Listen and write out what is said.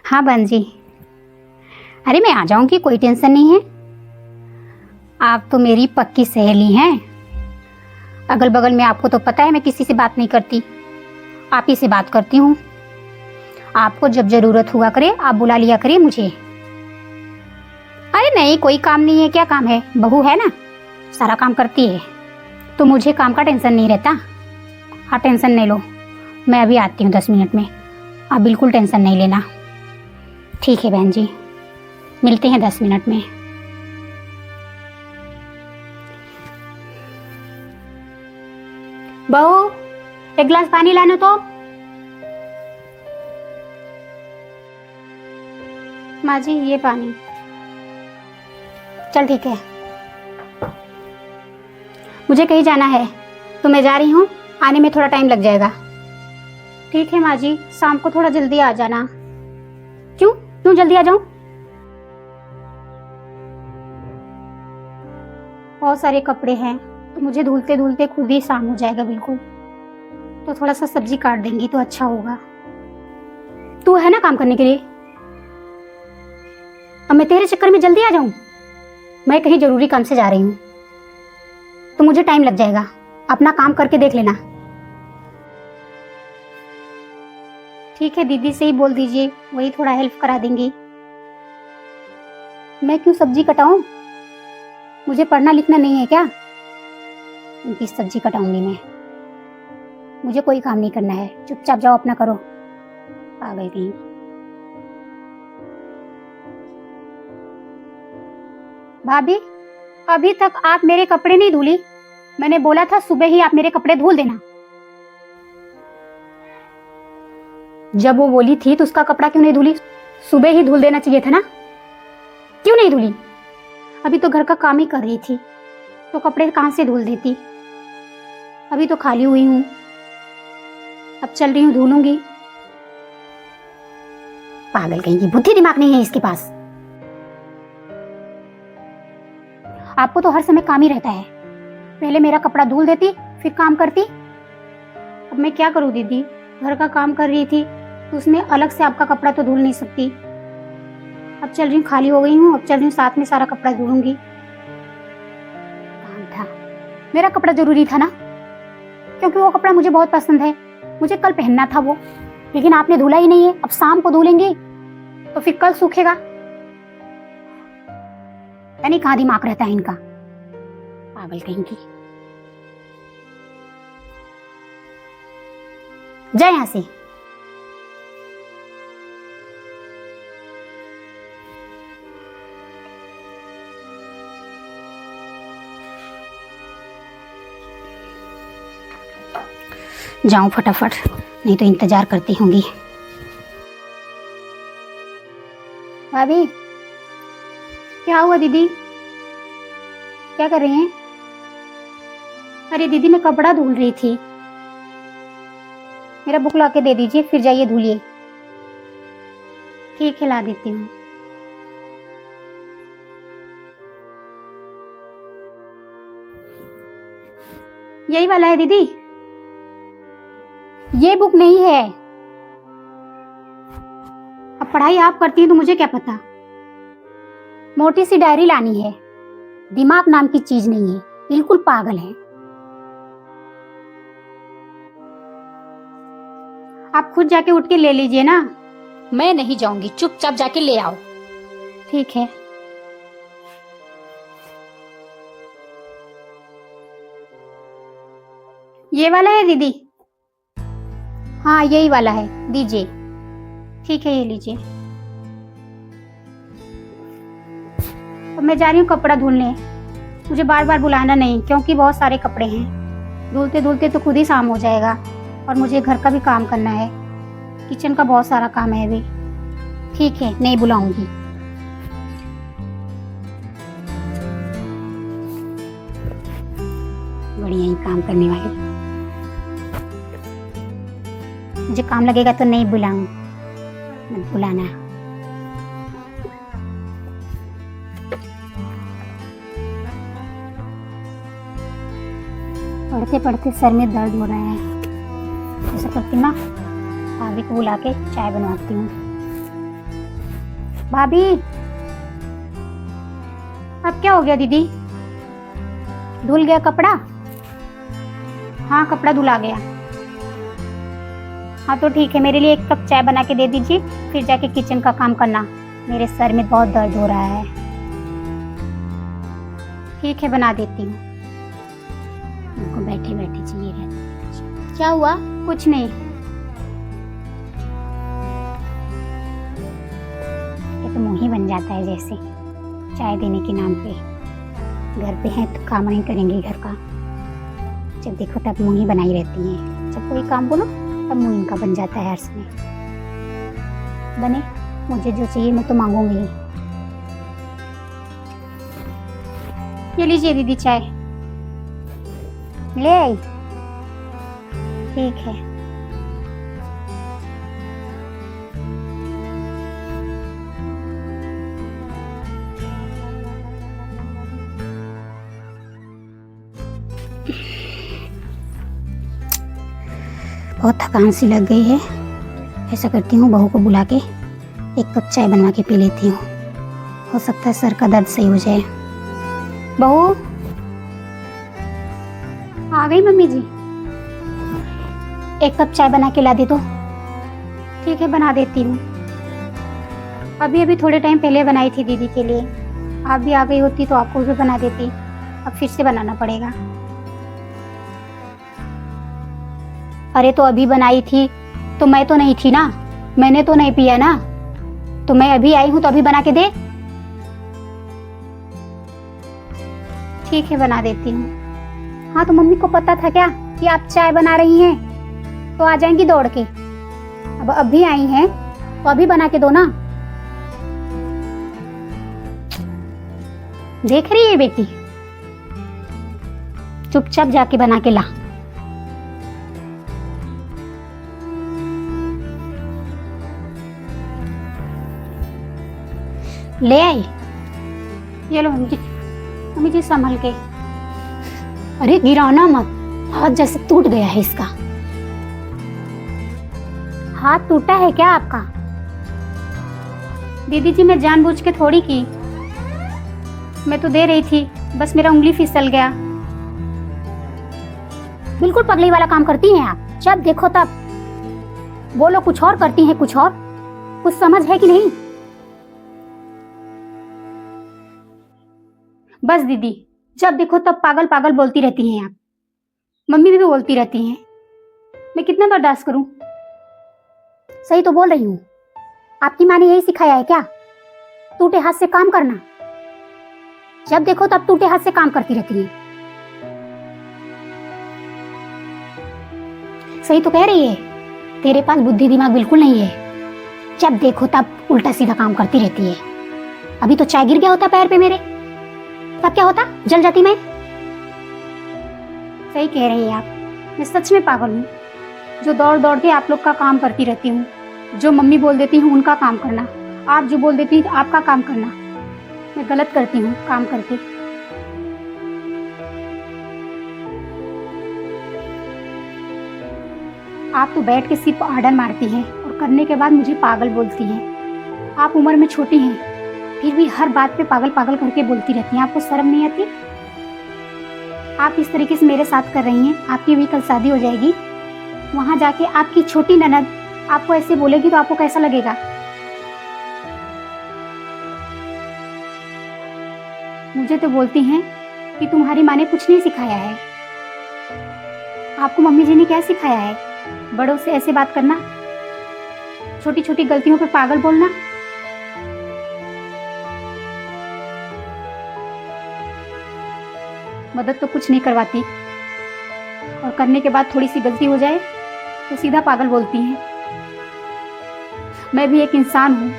हाँ बहन जी। अरे मैं आ जाऊंगी, कोई टेंशन नहीं है। आप तो मेरी पक्की सहेली हैं। अगल बगल में आपको तो पता है मैं किसी से बात नहीं करती, आप ही से बात करती हूँ। आपको जब जरूरत हुआ करे आप बुला लिया करिए मुझे। अरे नहीं, कोई काम नहीं है। क्या काम है, बहू है ना, सारा काम करती है, तो मुझे काम का टेंशन नहीं रहता। हाँ टेंशन नहीं लो, मैं अभी आती हूँ 10 मिनट में। आप बिल्कुल टेंशन नहीं लेना। ठीक है बहन जी, मिलते हैं 10 मिनट में। बहू, एक गिलास पानी लाना तो। माँ जी ये पानी। चल ठीक है, मुझे कहीं जाना है तो मैं जा रही हूँ, आने में थोड़ा टाइम लग जाएगा। ठीक है माँ जी, शाम को थोड़ा जल्दी आ जाना। क्यों क्यों जल्दी आ जाऊं? बहुत सारे कपड़े हैं तो मुझे धुलते धुलते खुद ही शाम हो जाएगा बिल्कुल। तो थोड़ा सा सब्जी काट देंगी तो अच्छा होगा। तू है ना काम करने के लिए। अब मैं तेरे चक्कर में जल्दी आ जाऊं? मैं कहीं जरूरी काम से जा रही हूँ तो मुझे टाइम लग जाएगा। अपना काम करके देख लेना। ठीक है, दीदी से ही बोल दीजिए, वही थोड़ा हेल्प करा देंगी। मैं क्यों सब्जी कटाऊं? मुझे पढ़ना लिखना नहीं है क्या? उनकी सब्जी कटाऊंगी मैं। मुझे कोई काम नहीं करना है, चुपचाप जाओ अपना करो। पागल कहीं। भाभी, अभी तक आप मेरे कपड़े नहीं धुली। मैंने बोला था सुबह ही आप मेरे कपड़े धुल देना। जब वो बोली थी तो उसका कपड़ा क्यों नहीं धुली? सुबह ही धुल देना चाहिए था ना, क्यों नहीं धुली? अभी तो घर का काम ही कर रही थी तो कपड़े कहां से धुल देती। अभी तो खाली हुई हूं, अब चल रही हूं धुलूंगी। पागल कहीं की, बुद्धि दिमाग नहीं है इसके पास। आपको तो हर समय काम ही रहता है। पहले मेरा कपड़ा धुल देती फिर काम करती। अब मैं क्या करूं दीदी, घर का काम कर रही थी तो उसमें अलग से आपका कपड़ा तो धुल नहीं सकती। अब चल रही हूँ, खाली हो गई हूँ, अब चल रही हूँ साथ में सारा कपड़ा धुलूंगी। काम था, मेरा कपड़ा जरूरी था ना, क्योंकि वो कपड़ा मुझे बहुत पसंद है, मुझे कल पहनना था वो। लेकिन आपने धुला ही नहीं है। अब शाम को धुलेंगे तो फिर कल सूखेगा। पता नहीं कहाँ दिमाग रहता है इनका, पागल कहीं की। जा यहां से। जाऊं फटाफट, नहीं तो इंतजार करती होंगी। भाभी, क्या हुआ दीदी, क्या कर रही हैं? अरे दीदी मैं कपड़ा धुल रही थी। मेरा बुक ला के दे दीजिए, फिर जाइए धुलिए। ठीक है, ला देती हूँ। यही वाला है दीदी? ये बुक नहीं है। अब पढ़ाई आप करती हैं तो मुझे क्या पता। मोटी सी डायरी लानी है, दिमाग नाम की चीज नहीं है, बिल्कुल पागल है। आप खुद जाके उठ के ले लीजिए ना। मैं नहीं जाऊंगी, चुपचाप जाके ले आओ। ठीक है। ये वाला है दीदी? हाँ यही वाला है, दीजिए। ठीक है, ये लीजिए। अब मैं जा रही हूँ कपड़ा धुलने। मुझे बार बार बुलाना नहीं, क्योंकि बहुत सारे कपड़े हैं। धुलते धुलते तो खुद ही शाम हो जाएगा और मुझे घर का भी काम करना है, किचन का बहुत सारा काम है अभी। ठीक है, नहीं बुलाऊंगी। बढ़िया ही काम करने वाली। मुझे काम लगेगा तो नहीं बुलाऊं, मत बुलाना। पढ़ते पढ़ते सर में दर्द हो रहा है। ऐसा करती ना, भाभी को बुला के चाय बनवाती हूँ। भाभी, अब क्या हो गया दीदी? धुल गया कपड़ा? हाँ, कपड़ा धुला गया। हाँ तो ठीक है, मेरे लिए 1 कप चाय बना के दे दीजिए, फिर जाके किचन का काम करना। मेरे सर में बहुत दर्द हो रहा है। ठीक है, बना देती हूँ। उनको बैठे बैठे चाहिए रहता है। क्या हुआ? कुछ नहीं। ये तो मुंह ही बन जाता है जैसे, चाय देने के नाम पे। घर पे हैं तो काम नहीं करेंगे घर का, जब देखो तब मुंह ही बनाई रहती हैं। जब कोई काम बोलो तब मुंह इनका बन जाता है हर समय। बने, मुझे जो चाहिए मैं तो मांगूंगी ही। ये लीजिए दीदी चाय। ले आई? ठीक है। बहुत थकान सी लग गई है। ऐसा करती हूँ, बहू को बुला के 1 कप चाय बनवा के पी लेती हूँ। हो सकता है सर का दर्द सही हो जाए। बहू, आ गई मम्मी जी? 1 कप चाय बना के ला दे दो। ठीक है, बना देती हूँ। अभी अभी थोड़े टाइम पहले बनाई थी दीदी के लिए। आप भी आ गई होती तो आपको भी बना देती। अब फिर से बनाना पड़ेगा। अरे तो अभी बनाई थी तो मैं तो नहीं थी ना, मैंने तो नहीं पिया ना, तो मैं अभी आई हूं तो अभी बना के दे। ठीक है, बना देती हूँ। हाँ तो मम्मी को पता था क्या कि आप चाय बना रही हैं, तो आ जाएंगी दौड़ के। अब अभी आई हैं तो अभी बना के दो ना। देख रही है बेटी, चुपचाप जाके बना के ला। ले आई? ये लो मम्मी जी संभल के। अरे गिराना मत, हाथ जैसे टूट गया है इसका। हाथ टूटा है क्या आपका? दीदी जी मैं जानबूझ के थोड़ी की, मैं तो दे रही थी, बस मेरा उंगली फिसल गया। बिल्कुल पगली वाला काम करती हैं आप, जब देखो तब बोलो कुछ और करती हैं कुछ और। कुछ समझ है कि नहीं? बस दीदी, जब देखो तब पागल पागल बोलती रहती हैं आप। मम्मी भी बोलती रहती हैं, मैं कितना बर्दाश्त करूं? सही तो बोल रही हूं। आपकी माँ ने यही सिखाया है क्या, टूटे हाथ से काम करना? जब देखो तब टूटे हाथ से काम करती रहती है। सही तो कह रही है, तेरे पास बुद्धि दिमाग बिल्कुल नहीं है। जब देखो तब उल्टा सीधा काम करती रहती है। अभी तो चाय गिर गया होता पैर पे मेरे, तब क्या होता? जल जाती मैं। सही कह रही है आप, मैं सच में पागल हूँ, जो दौड़ दौड़ के आप लोग का काम करती रहती हूँ। जो मम्मी बोल देती हूँ उनका काम करना, आप जो बोल देती हैं आपका काम करना। मैं गलत करती हूँ काम करके। आप तो बैठ के सिर्फ आर्डर मारती हैं और करने के बाद मुझे पागल बोलती हैं। आप उम्र में छोटी हैं, फिर भी हर बात पे पागल पागल करके बोलती रहती हैं। आपको शर्म नहीं आती? आप इस तरीके से मेरे साथ कर रही हैं। आपकी भी कल शादी हो जाएगी, वहां जाके आपकी छोटी ननद आपको ऐसे बोलेगी तो आपको कैसा लगेगा? मुझे तो बोलती हैं कि तुम्हारी माँ ने कुछ नहीं सिखाया है। आपको मम्मी जी ने क्या सिखाया है? बड़ों से ऐसे बात करना, छोटी छोटी गलतियों पे पागल बोलना। मदद तो कुछ नहीं करवाती, और करने के बाद थोड़ी सी गलती हो जाए तो सीधा पागल बोलती हैं। मैं भी एक इंसान हूँ,